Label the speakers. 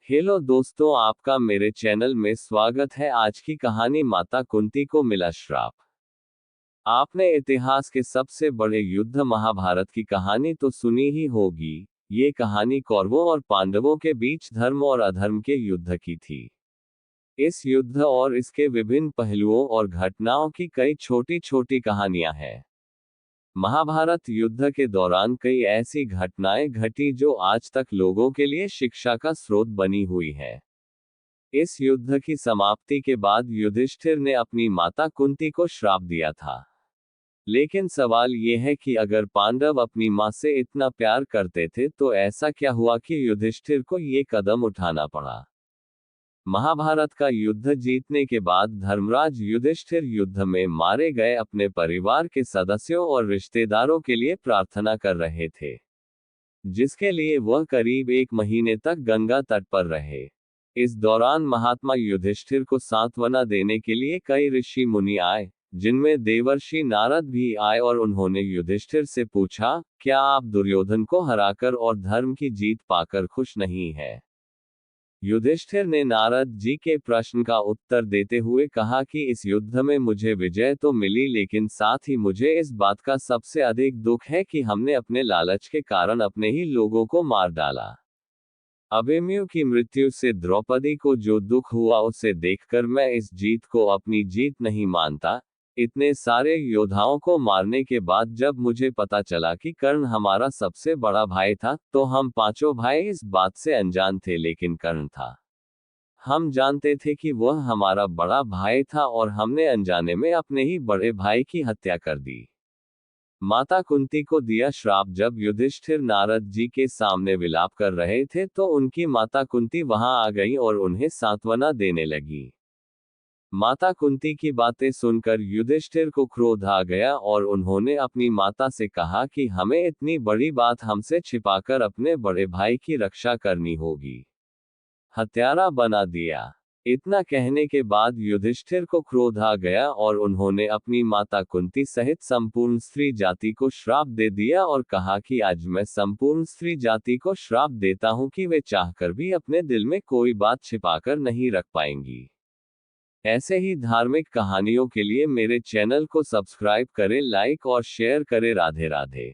Speaker 1: Hello दोस्तों, आपका मेरे चैनल में स्वागत है। आज की कहानी माता कुंती को मिला श्राप। आपने इतिहास के सबसे बड़े युद्ध महाभारत की कहानी तो सुनी ही होगी। ये कहानी कौरवों और पांडवों के बीच धर्म और अधर्म के युद्ध की थी। इस युद्ध और इसके विभिन्न पहलुओं और घटनाओं की कई छोटी छोटी कहानियां हैं। महाभारत युद्ध के दौरान कई ऐसी घटनाएं घटी जो आज तक लोगों के लिए शिक्षा का स्रोत बनी हुई है। इस युद्ध की समाप्ति के बाद युधिष्ठिर ने अपनी माता कुंती को श्राप दिया था। लेकिन सवाल यह है कि अगर पांडव अपनी मां से इतना प्यार करते थे तो ऐसा क्या हुआ कि युधिष्ठिर को ये कदम उठाना पड़ा। महाभारत का युद्ध जीतने के बाद धर्मराज युधिष्ठिर युद्ध में मारे गए अपने परिवार के सदस्यों और रिश्तेदारों के लिए प्रार्थना कर रहे थे, जिसके लिए वह करीब 1 महीने तक गंगा तट पर रहे। इस दौरान महात्मा युधिष्ठिर को सांत्वना देने के लिए कई ऋषि मुनि आए, जिनमें देवर्षि नारद भी आए और उन्होंने युधिष्ठिर से पूछा, क्या आप दुर्योधन को हराकर और धर्म की जीत पाकर खुश नहीं हैं? युधिष्ठिर ने नारद जी के प्रश्न का उत्तर देते हुए कहा कि इस युद्ध में मुझे विजय तो मिली, लेकिन साथ ही मुझे इस बात का सबसे अधिक दुख है कि हमने अपने लालच के कारण अपने ही लोगों को मार डाला। अभिमन्यु की मृत्यु से द्रौपदी को जो दुख हुआ उसे देखकर मैं इस जीत को अपनी जीत नहीं मानता। इतने सारे योद्धाओं को मारने के बाद जब मुझे पता चला कि कर्ण हमारा सबसे बड़ा भाई था, तो हम पांचों भाई इस बात से अनजान थे, लेकिन कर्ण था। हम जानते थे कि वह हमारा बड़ा भाई था और हमने अनजाने में अपने ही बड़े भाई की हत्या कर दी। माता कुंती को दिया श्राप। जब युधिष्ठिर नारद जी के सामने विलाप कर रहे थे तो उनकी माता कुंती वहां आ गई और उन्हें सांत्वना देने लगी। माता कुंती की बातें सुनकर युधिष्ठिर को क्रोध आ गया और उन्होंने अपनी माता से कहा कि हमें इतनी बड़ी बात हमसे छिपाकर अपने बड़े भाई की रक्षा करनी होगी। हत्यारा बना दिया। इतना कहने के बाद युधिष्ठिर को क्रोध आ गया और उन्होंने अपनी माता कुंती सहित संपूर्ण स्त्री जाति को श्राप दे दिया और कहा कि आज मैं संपूर्ण स्त्री जाति को श्राप देता हूं कि वे चाहकर भी अपने दिल में कोई बात छिपाकर नहीं रख पाएंगी। ऐसे ही धार्मिक कहानियों के लिए मेरे चैनल को सब्सक्राइब करें, लाइक और शेयर करें। राधे राधे।